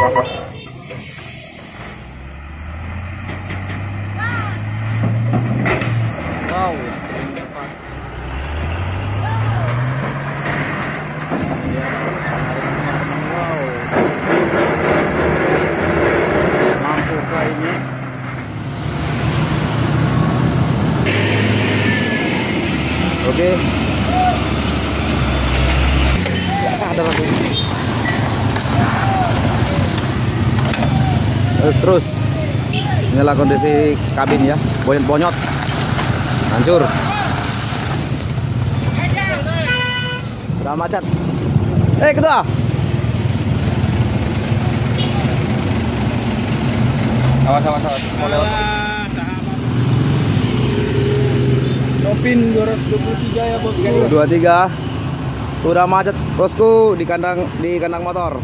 Mampukah ini? Oke. Nggak sadar aku. Terus inilah kondisi kabin ya, bonyot-bonyot, hancur. Udah macet. Ketua. Awas. Mau lewat. Topin 223 ya, Bos. 23. Udah macet, bosku, di kandang motor.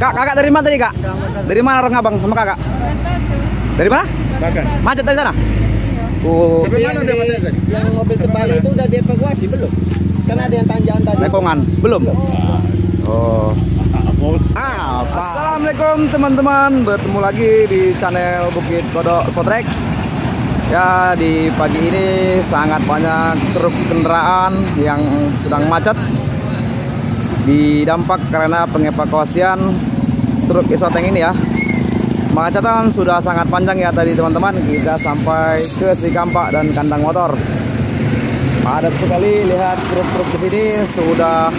Kakak dari mana tadi, Kak? Dari mana orang Abang sama Kakak? Dari mana? Bagan. Macet dari sana? Oh. Sampai mana udah macet tadi? Yang mobil terbalik itu udah dievakuasi belum? Karena ada yang tanjakan tadi. Lekongan? Belum? Oh. Assalamualaikum teman-teman, bertemu lagi di channel Bukit Kodok Sotrek. Ya, di pagi ini sangat banyak truk kendaraan yang sedang macet didampak karena pengevakuasian truk isoteng ini ya. Kemacetan sudah sangat panjang ya tadi teman-teman, kita sampai ke Cikampak dan kandang motor. Padat sekali, lihat truk-truk di sini sudah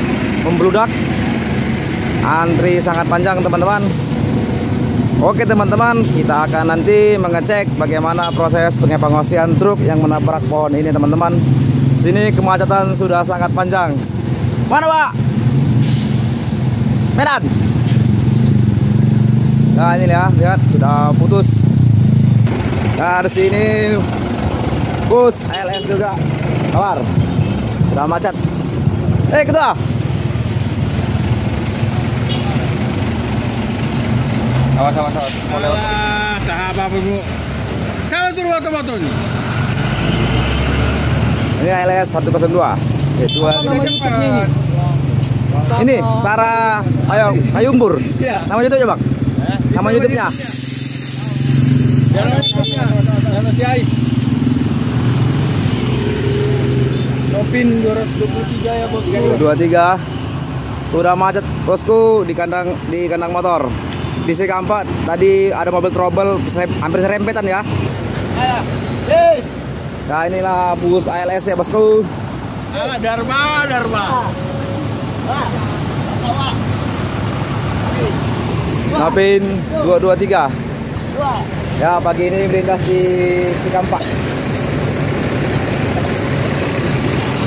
membludak. Antri sangat panjang teman-teman. Oke teman-teman, kita akan nanti mengecek bagaimana proses pengevakuasian truk yang menabrak pohon ini teman-teman. Sini kemacetan sudah sangat panjang. Mana Pak? Medan. Nah ini ya, lihat sudah putus. Nah di sini bus ALS juga keluar, sudah macet. Ketua. Awas. Mau lewat. Tak apa Bu. Saya suruh foto-foto ini. Ini ALS 102. Ini Sarah Ayumbur. Nama YouTube-nya, Bang? Nama YouTube-nya? Nama si Ais. Topin 223 ya, Bos. 23. Udah macet, bosku, di kandang motor. Di Cikampak tadi ada mobil trouble hampir serempetan ya. Yes. Nah inilah bus ALS ya bosku. Dharma. Napin 223. Ya pagi ini melintas di Cikampak.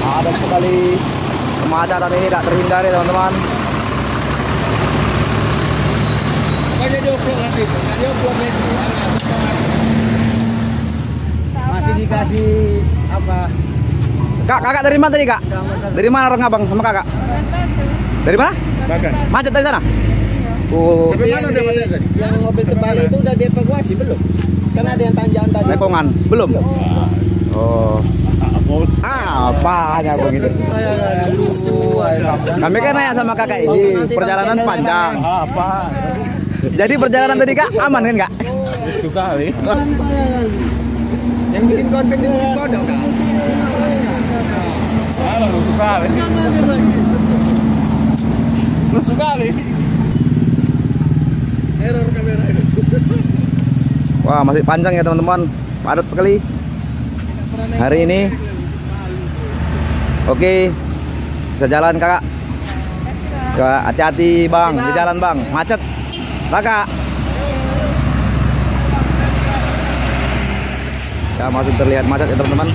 Ada sekali kemacetan ini tidak terhindari teman-teman. Masih dikasih apa? Kakak dari mana tadi, Kak? Dari mana orang Abang sama Kakak? Dari mana? Bagan. Macet dari sana? Oh. Sampai mana udah macet tadi? Yang mobil terbalik itu udah dievakuasi belum? Karena ada yang tanjakan tadi. Lekongan? Belum? Oh. Apanya begitu? Kami kan nanya sama kakak ini, perjalanan panjang. Apa? Jadi perjalanan tadi Kak aman kan Kak? Suka kali. Yang bikin konten di Bukit Kodok Kak. Lu suka kali. Lu suka kali. Error kamera itu. Wah masih panjang ya teman-teman, padat sekali hari ini. Oke, bisa jalan Kakak. Hati-hati Bang, di jalan Bang, macet. Kakak. Ya masih terlihat macet ya teman-teman.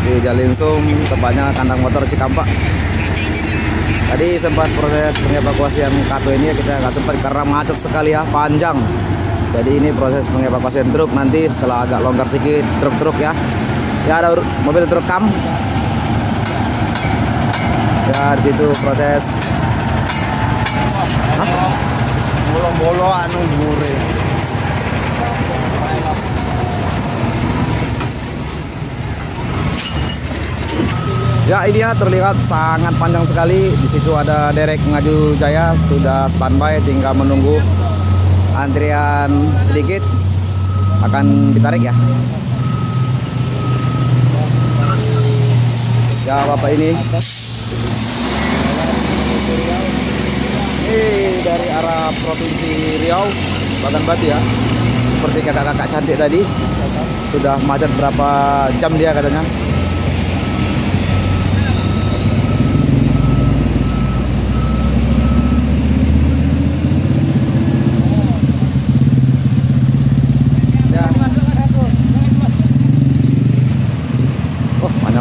Di Jalinsum, tepatnya kandang motor Cikampak. Tadi sempat proses pengevakuasian kartu ini kita nggak sempat karena macet sekali ya, panjang. Jadi ini proses pengevakuasian truk, nanti setelah agak longgar sedikit truk-truk ya. Ya ada mobil truk kam. Ya di situ proses. Bolo-bolo anu gure. Ya ini ya terlihat sangat panjang sekali. Di situ ada derek Ngaju Jaya sudah standby, tinggal menunggu antrian sedikit akan ditarik ya. Ya Bapak ini dari arah Provinsi Riau, Bagan Batu ya. Seperti kakak-kakak cantik tadi, sudah macet berapa jam dia katanya.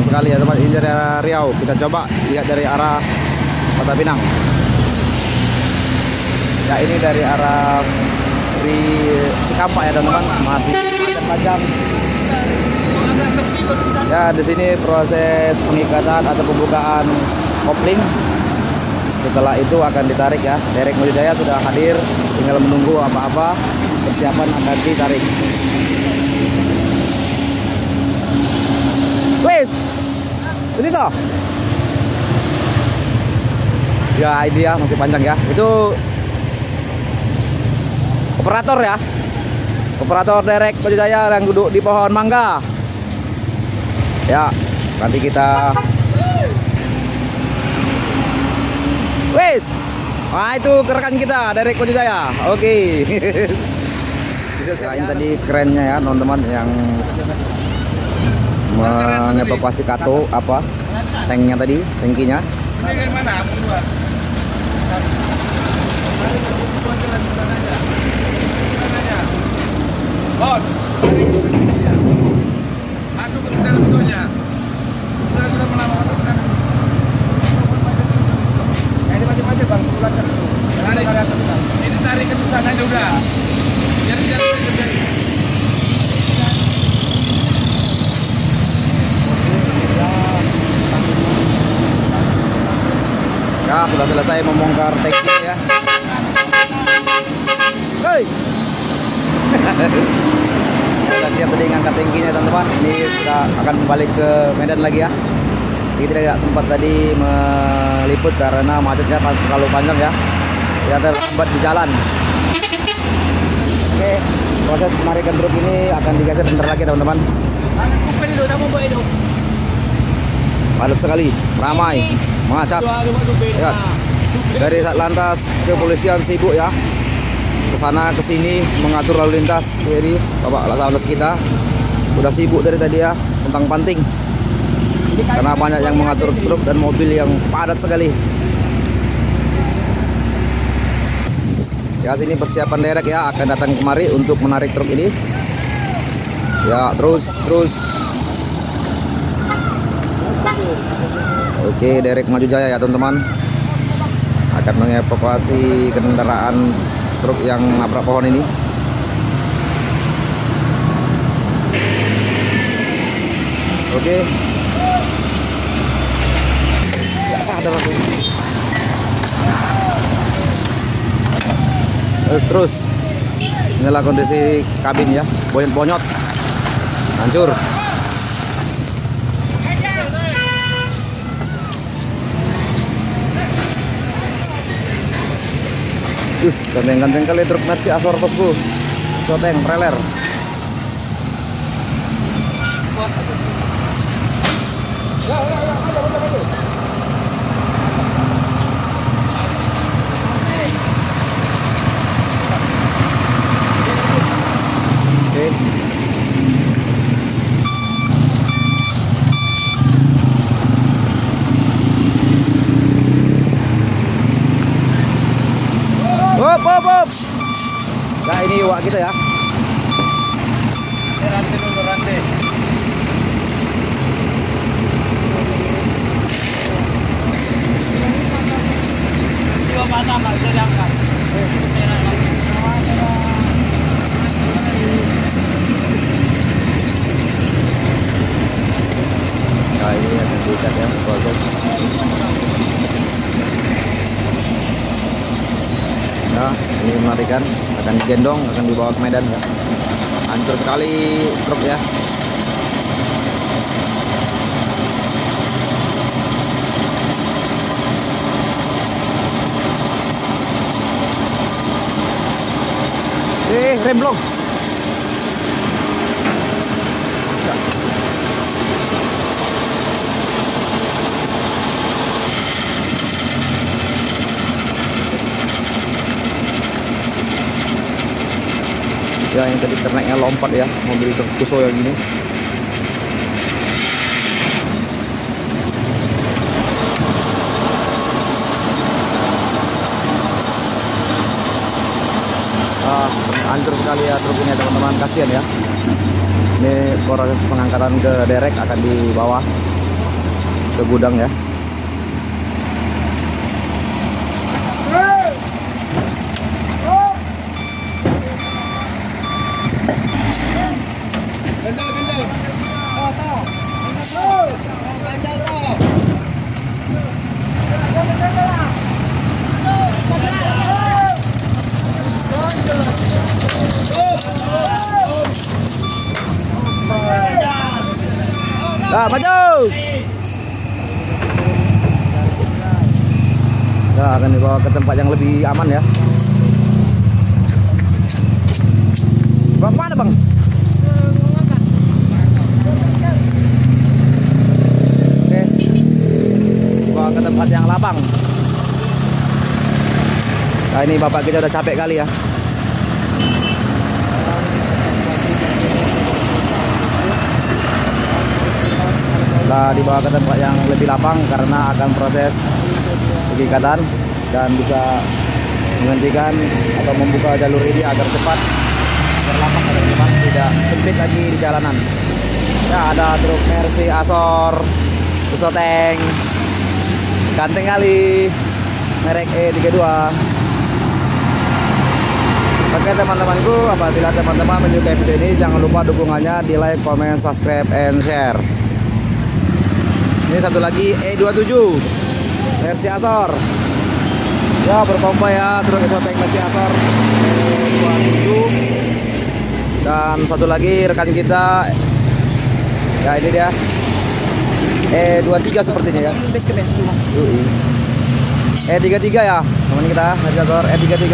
Sekali ya teman, ini dari arah Riau. Kita coba lihat dari arah Kota Pinang. Ya ini dari arah Cikampak ya teman-teman, masih panjang. Ya di sini proses pengikatan atau pembukaan kopling. Setelah itu akan ditarik ya. Derek Ngaju Jaya sudah hadir, tinggal menunggu apa-apa, persiapan akan ditarik. Wes. Begitu. Ya ini ya masih panjang ya. Itu operator ya. Operator derek Ngaju Jaya yang duduk di pohon mangga. Ya, nanti kita wes. Wah itu rekan kita derek Ngaju Jaya. Oke. Nah, ini tadi kerennya ya teman-teman yang mengevakuasi kato apa tanknya tadi, tangkinya. Bos, masuk ke dalam motornya. Sudah menawarkan. Ini macam-macam bang, ini tarik ke sana aja udah. Biar Ya, sudah selesai membongkar tangki ya. Hei. Kita siap tadi ngangkat tangkinya teman-teman. Ini sudah akan kembali ke Medan lagi ya. Kita tidak sempat tadi meliput karena macetnya terlalu panjang ya. Kita terlambat di jalan. Oke, proses penarikan truk ini akan digeser bentar lagi teman-teman. Padat sekali, ramai, macet. Lihat, dari Satlantas Kepolisian sibuk ya, ke sana ke sini mengatur lalu lintas. Jadi Bapak Satlantas kita udah sibuk dari tadi ya, tentang panting. Karena banyak yang mengatur truk dan mobil yang padat sekali. Ya sini persiapan derek ya, akan datang kemari untuk menarik truk ini. Ya terus. Oke, derek Ngaju Jaya ya teman-teman akan mengevakuasi kendaraan truk yang nabrak pohon ini. Oke. Ya sadar aku. Terus inilah kondisi kabin ya, bonyot-bonyot, hancur. Ganteng-ganteng kali truk Mercy Asor bosku. Soteng trailer. Oke. Hop. Nah ini wak kita ya. rantai dulu, rantai. Dua patah nggak bisa diangkat. Nah ini yang diikat ya, proses. Nah, ini melarikan, akan digendong, akan dibawa ke Medan ya. Hancur sekali truk ya. Rem belum. Ya, yang tadi kerneknya lompat ya, mobil truk Fuso yang gini. Hancur sekali ya truk ini teman-teman, kasihan ya. Ini proses pengangkatan ke derek akan dibawa ke gudang ya. Nah, maju. Nah, akan dibawa ke tempat yang lebih aman ya. Bawa kemana bang? Oke, dibawa ke tempat yang lapang. Nah, ini bapak kita udah capek kali ya. Nah, dibawa ke tempat yang lebih lapang karena akan proses pengikatan dan bisa menghentikan atau membuka jalur ini agar cepat, berlapang agar cepat, tidak sempit lagi di jalanan. Ya, ada truk Mercy Azor, Fuso Tank, ganteng kali, merek E32. Oke teman-temanku, apabila teman-teman menyukai video ini, jangan lupa dukungannya di like, comment, subscribe, and share. Ini satu lagi E27 Mercy Azor. Ya, berkompa ya truk Fuso Tank Mercy Azor E27. Dan satu lagi rekan kita, ya ini dia E23 sepertinya ya. E33 ya teman kita, Mercy Azor E33.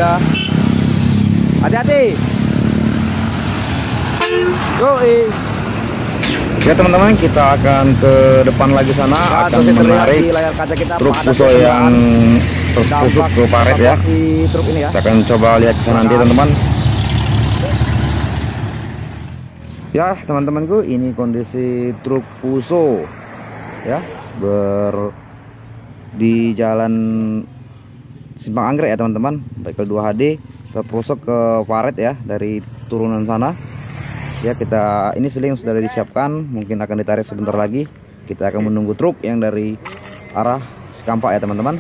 Hati-hati. Yoi. Ya teman-teman, kita akan ke depan lagi sana, akan menarik truk Fuso yang tertusuk ke paret ya. Kita akan coba lihat ke sana nanti teman-teman. Ya teman-temanku, ini kondisi truk Fuso ya di jalan Simpang Anggrek ya teman-teman, Baikel 2HD, tertusuk ke paret ya dari turunan sana. Ya, kita ini seling sudah disiapkan, mungkin akan ditarik sebentar lagi. Kita akan menunggu truk yang dari arah Cikampek ya teman-teman.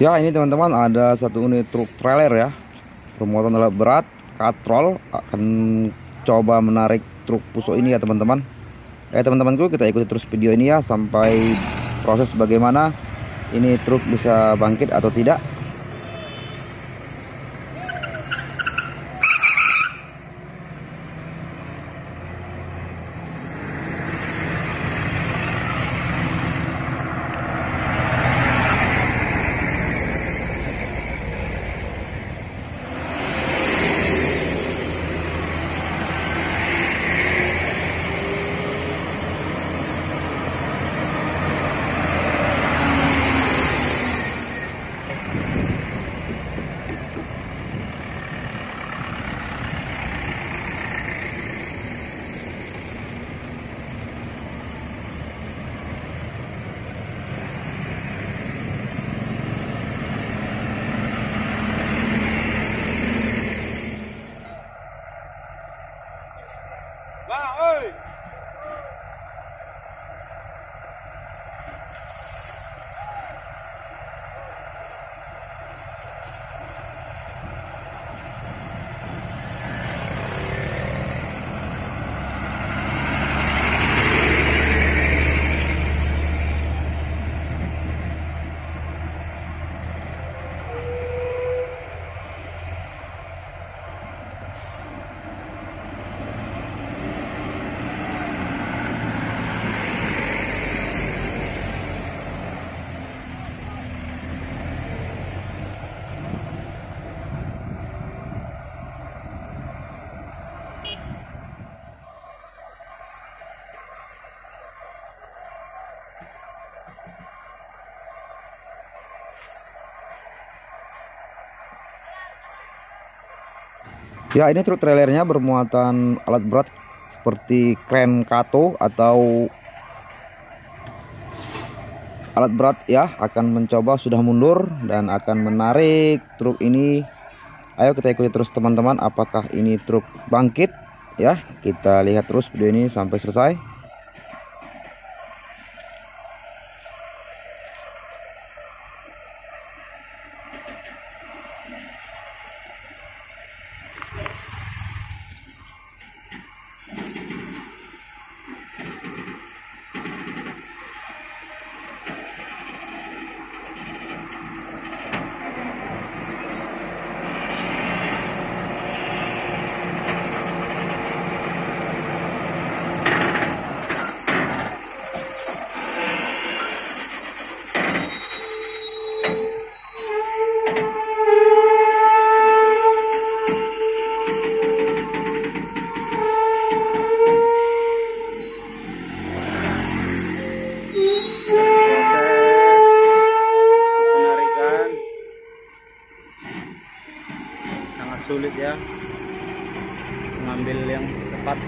Ya, ini teman-teman ada satu unit truk trailer ya, bermuatan alat berat, katrol, akan coba menarik truk Fuso ini ya teman-teman. Teman-temanku, kita ikuti terus video ini ya sampai proses bagaimana ini truk bisa bangkit atau tidak. Ya, ini truk trailernya bermuatan alat berat seperti kren kato atau alat berat ya, akan mencoba sudah mundur dan akan menarik truk ini. Ayo kita ikuti terus teman-teman, apakah ini truk bangkit ya. Kita lihat terus video ini sampai selesai. Sulit ya mengambil yang tepat.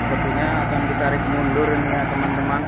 Sepertinya akan ditarik mundur ini ya teman-teman.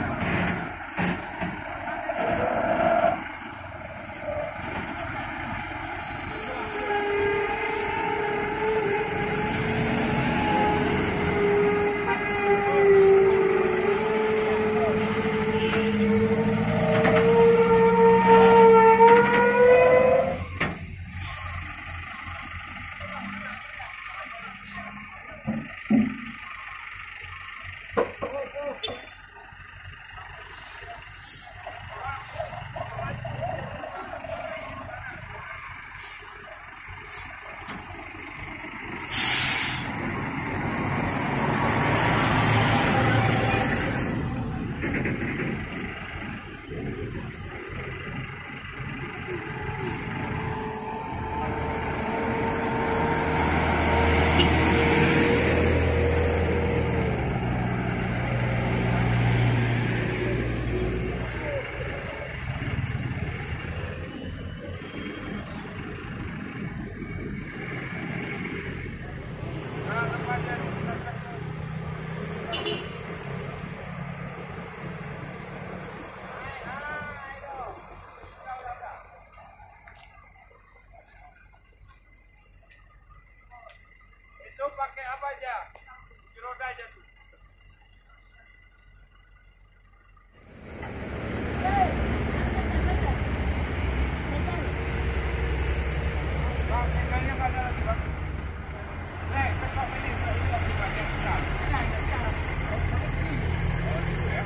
Itu pakai apa aja? Kunci roda aja tuh. Bang, pegangannya nggak ada lagi, Bang. Nih, tetap ini lagi pakai. Oh, gitu ya.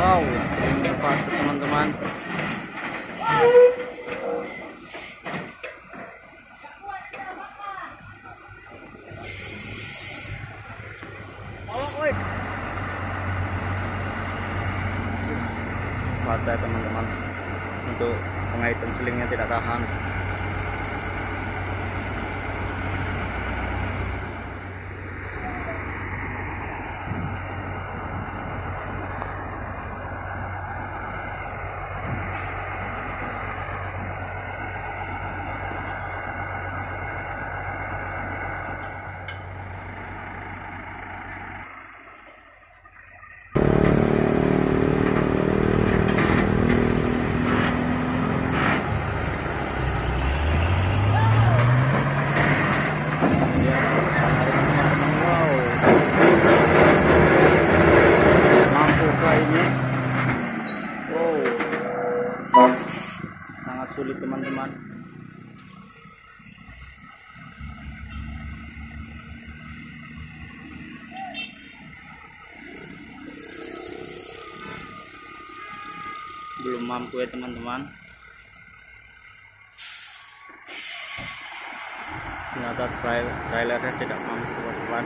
Wow, lepas teman-teman. Patah teman-teman, untuk pengaitan selingnya tidak tahan. mampu ya teman-teman. Ternyata trailernya tidak mampu teman-teman.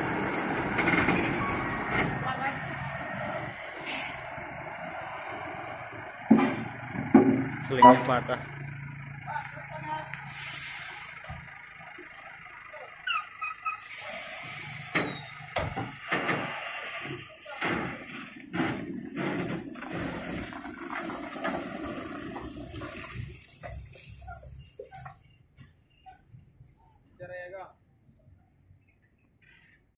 Selingnya patah.